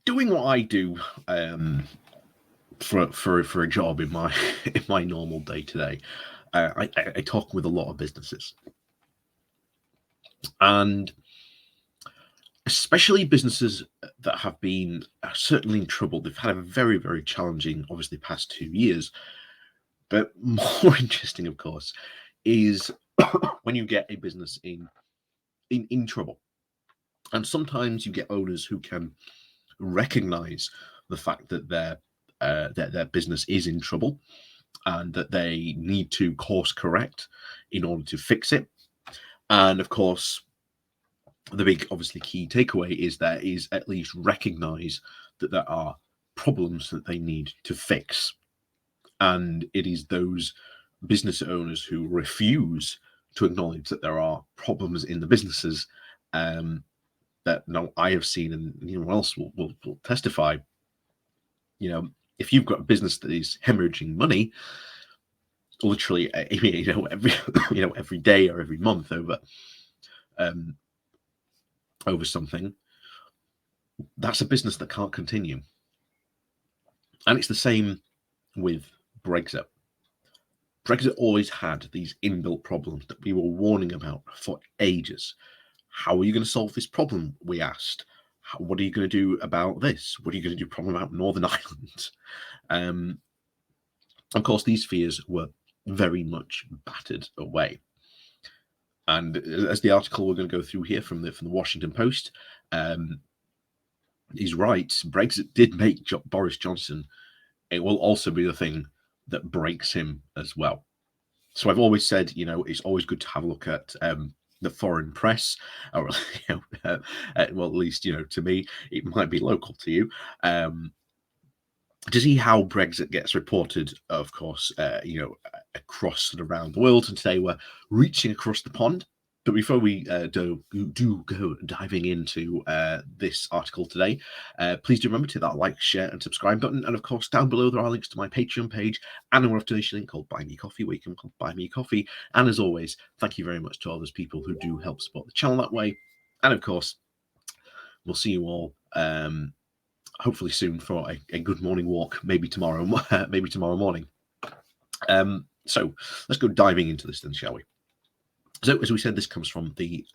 doing what I do for a job in my in my normal day to day, I talk with a lot of businesses, and especially businesses that have been certainly in trouble. They've had a very challenging, obviously, past 2 years. But more interesting, of course, is when you get a business in trouble, and sometimes you get owners who can recognize the fact that their business is in trouble and that they need to course correct in order to fix it. And of course, the big, obviously, key takeaway is there is at least recognize that there are problems that they need to fix. And it is those business owners who refuse to acknowledge that there are problems in the businesses that I have seen, and anyone else will testify. If you've got a business that is hemorrhaging money, literally, every day or every month over something, that's a business that can't continue. And it's the same with Brexit. Brexit always had these inbuilt problems that we were warning about for ages. How are you going to solve this problem? We asked. What are you going to do about this? What are you going to do problem about Northern Ireland? Of course, these fears were very much battered away. And as the article we're going to go through here from the Washington Post is right, Brexit did make Boris Johnson. It will also be the thing that breaks him as well. So I've always said, it's always good to have a look at the foreign press, or well, at least to me, it might be local to you, to see how Brexit gets reported, of course, across and around the world. And today we're reaching across the pond. But before we do go diving into this article today, please do remember to hit that like, share, and subscribe button. And of course, down below there are links to my Patreon page and a one-off donation link called Buy Me Coffee, where you can buy me coffee. And as always, thank you very much to all those people who do help support the channel that way. And of course, we'll see you all hopefully soon for a good morning walk, maybe tomorrow morning. So let's go diving into this then, shall we? So, as we said, this comes from the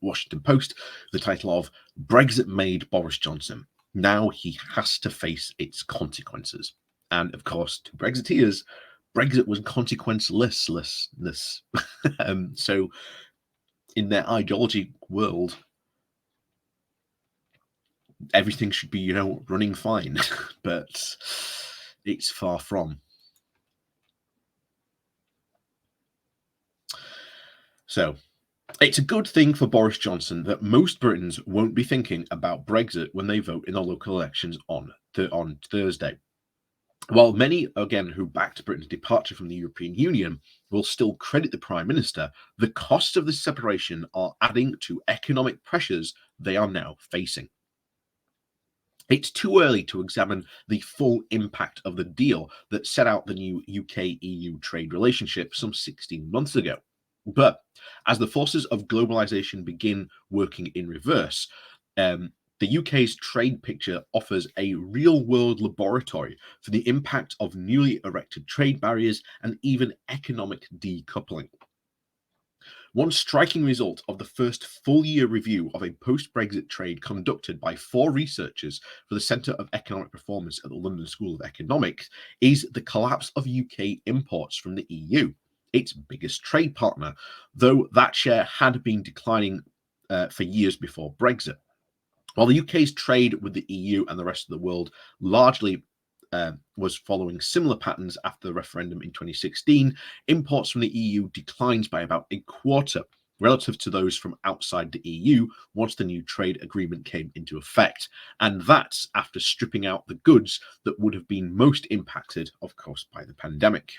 Washington Post, the title of Brexit Made Boris Johnson. Now he has to face its consequences. And of course, to Brexiteers, Brexit was consequenceless. So in their ideology world, everything should be, running fine, but it's far from. So it's a good thing for Boris Johnson that most Britons won't be thinking about Brexit when they vote in the local elections on Thursday. While many, again, who backed Britain's departure from the European Union will still credit the Prime Minister, the costs of this separation are adding to economic pressures they are now facing. It's too early to examine the full impact of the deal that set out the new UK-EU trade relationship some 16 months ago. But as the forces of globalization begin working in reverse, the UK's trade picture offers a real-world laboratory for the impact of newly erected trade barriers and even economic decoupling. One striking result of the first full-year review of a post-Brexit trade conducted by 4 researchers for the Centre of Economic Performance at the London School of Economics is the collapse of UK imports from the EU, its biggest trade partner, though that share had been declining for years before Brexit. While the UK's trade with the EU and the rest of the world largely was following similar patterns after the referendum in 2016, imports from the EU declined by about a quarter relative to those from outside the EU once the new trade agreement came into effect. And that's after stripping out the goods that would have been most impacted, of course, by the pandemic.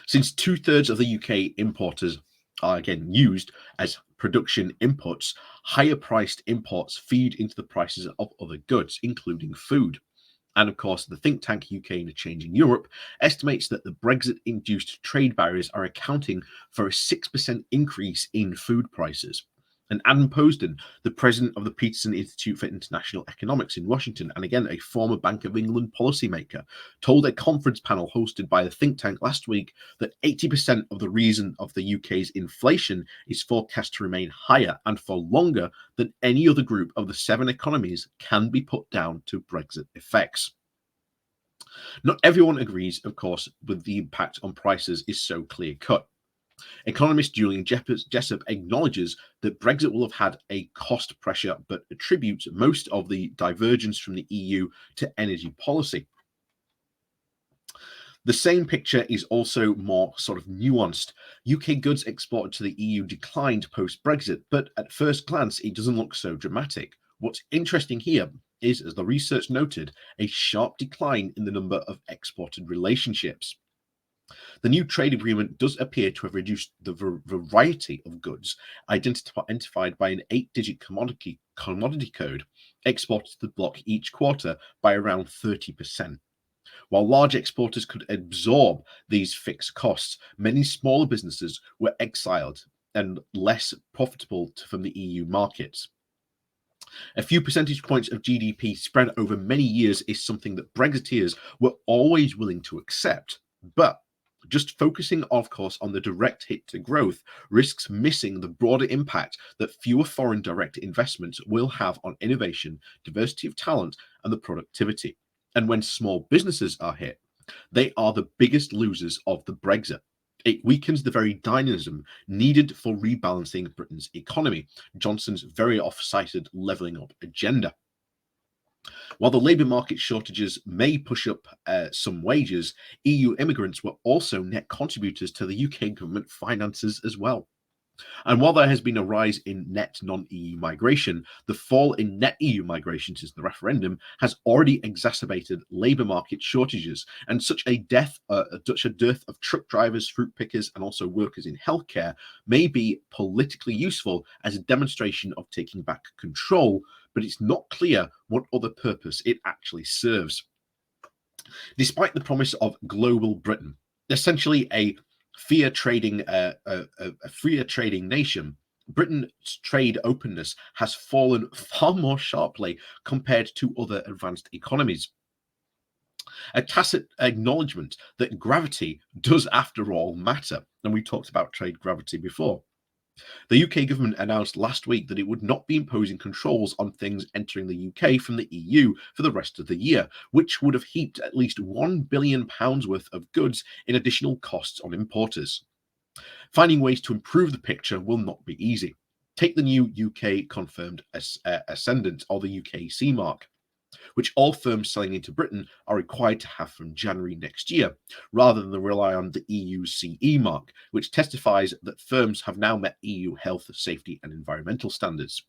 Since 2/3 of the UK importers are again used as production inputs, higher priced imports feed into the prices of other goods, including food. And of course, the think tank UK and a Changing Europe estimates that the Brexit-induced trade barriers are accounting for a 6% increase in food prices. And Adam Posden, the president of the Peterson Institute for International Economics in Washington, and again a former Bank of England policymaker, told a conference panel hosted by the think tank last week that 80% of the reason of the UK's inflation is forecast to remain higher and for longer than any other group of the 7 economies can be put down to Brexit effects. Not everyone agrees, of course, with the impact on prices is so clear-cut. Economist Julian Jessup acknowledges that Brexit will have had a cost pressure, but attributes most of the divergence from the EU to energy policy. The same picture is also more sort of nuanced. UK goods exported to the EU declined post-Brexit, but at first glance, it doesn't look so dramatic. What's interesting here is, as the research noted, a sharp decline in the number of exported relationships. The new trade agreement does appear to have reduced the variety of goods identified by an 8-digit commodity code exported to the bloc each quarter by around 30%. While large exporters could absorb these fixed costs, many smaller businesses were exiled and less profitable from the EU markets. A few percentage points of GDP spread over many years is something that Brexiteers were always willing to accept, but just focusing, of course, on the direct hit to growth risks missing the broader impact that fewer foreign direct investments will have on innovation, diversity of talent, and the productivity. And when small businesses are hit, they are the biggest losers of the Brexit. It weakens the very dynamism needed for rebalancing Britain's economy, Jonson's very oft-cited levelling up agenda. While the labour market shortages may push up some wages, EU immigrants were also net contributors to the UK government finances as well. And while there has been a rise in net non-EU migration, the fall in net EU migration since the referendum has already exacerbated labour market shortages, and such a dearth of truck drivers, fruit pickers, and also workers in healthcare may be politically useful as a demonstration of taking back control, but it's not clear what other purpose it actually serves. Despite the promise of global Britain, essentially a freer trading nation, Britain's trade openness has fallen far more sharply compared to other advanced economies. A tacit acknowledgement that gravity does, after all, matter. And we talked about trade gravity before. The UK government announced last week that it would not be imposing controls on things entering the UK from the EU for the rest of the year, which would have heaped at least £1 billion worth of goods in additional costs on importers. Finding ways to improve the picture will not be easy. Take the new UK confirmed ascendant, or the UK C mark, which all firms selling into Britain are required to have from January next year, rather than rely on the EU CE mark, which testifies that firms have now met EU health, safety, and environmental standards.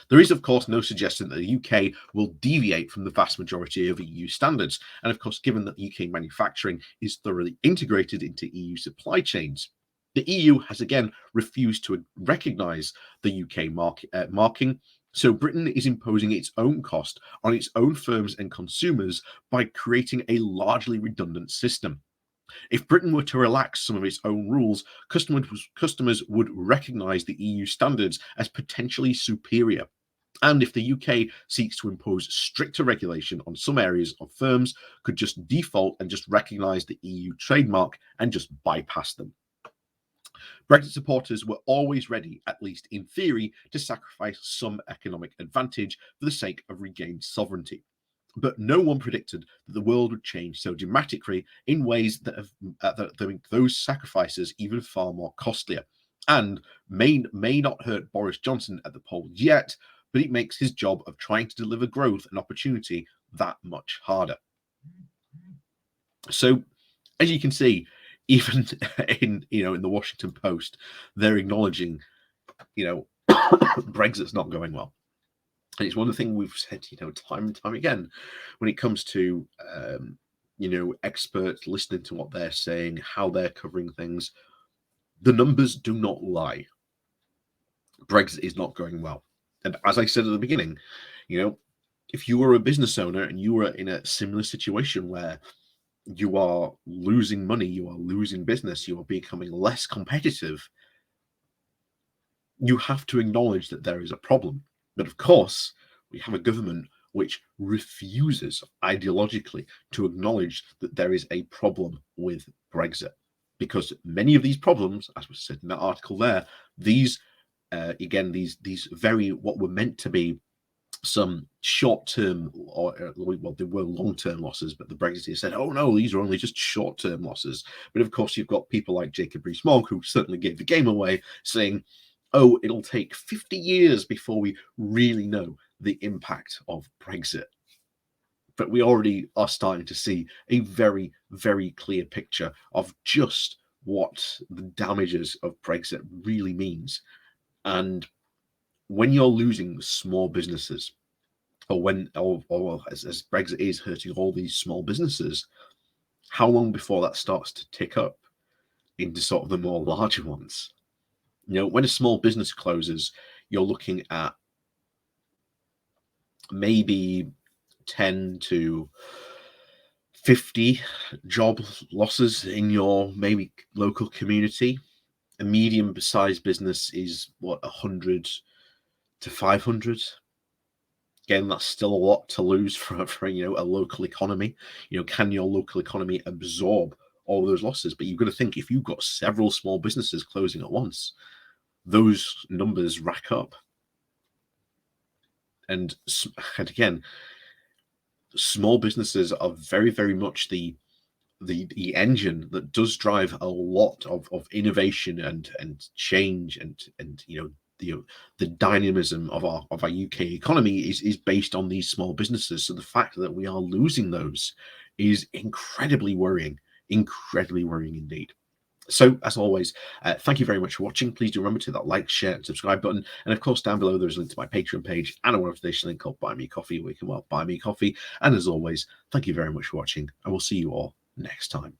There is, of course, no suggestion that the UK will deviate from the vast majority of EU standards, and of course, given that UK manufacturing is thoroughly integrated into EU supply chains. The EU has again refused to recognise the UK marking, so Britain is imposing its own cost on its own firms and consumers by creating a largely redundant system. If Britain were to relax some of its own rules, customers would recognise the EU standards as potentially superior. And if the UK seeks to impose stricter regulation on some areas, of firms could just default and just recognise the EU trademark and just bypass them. Brexit supporters were always ready, at least in theory, to sacrifice some economic advantage for the sake of regained sovereignty. But no one predicted that the world would change so dramatically in ways that make those sacrifices even far more costlier, and may not hurt Boris Johnson at the polls yet, but it makes his job of trying to deliver growth and opportunity that much harder. So, as you can see, even in the Washington Post, they're acknowledging, Brexit's not going well. And it's one of the things we've said, time and time again, when it comes to, experts listening to what they're saying, how they're covering things. The numbers do not lie. Brexit is not going well. And as I said at the beginning, if you were a business owner and you were in a similar situation where you are losing money, you are losing business, you are becoming less competitive, you have to acknowledge that there is a problem. But of course, we have a government which refuses ideologically to acknowledge that there is a problem with Brexit. Because many of these problems, as was said in that article there, these again, these very what were meant to be some short-term, or well, they were long-term losses, but the Brexiteers said, "Oh no, these are only just short-term losses." But of course, you've got people like Jacob Rees-Mogg, who certainly gave the game away, saying, "Oh, it'll take 50 years before we really know the impact of Brexit." But we already are starting to see a very, very clear picture of just what the damages of Brexit really means. And when you're losing small businesses, or as Brexit is hurting all these small businesses, how long before that starts to tick up into sort of the more larger ones? When a small business closes, you're looking at maybe 10 to 50 job losses in your maybe local community. A medium-sized business is what, 100 to 500. Again, that's still a lot to lose for a local economy. Can your local economy absorb all those losses? But you've got to think, if you've got several small businesses closing at once, those numbers rack up. And again, small businesses are very, very much the engine that does drive a lot of innovation and change, and the dynamism of our UK economy is based on these small businesses. So the fact that we are losing those is incredibly worrying indeed. So, as always, thank you very much for watching. Please do remember to hit that like, share, and subscribe button. And of course, down below, there's a link to my Patreon page and a motivation link called Buy Me Coffee, where you can buy me coffee. And as always, thank you very much for watching, and we'll see you all next time.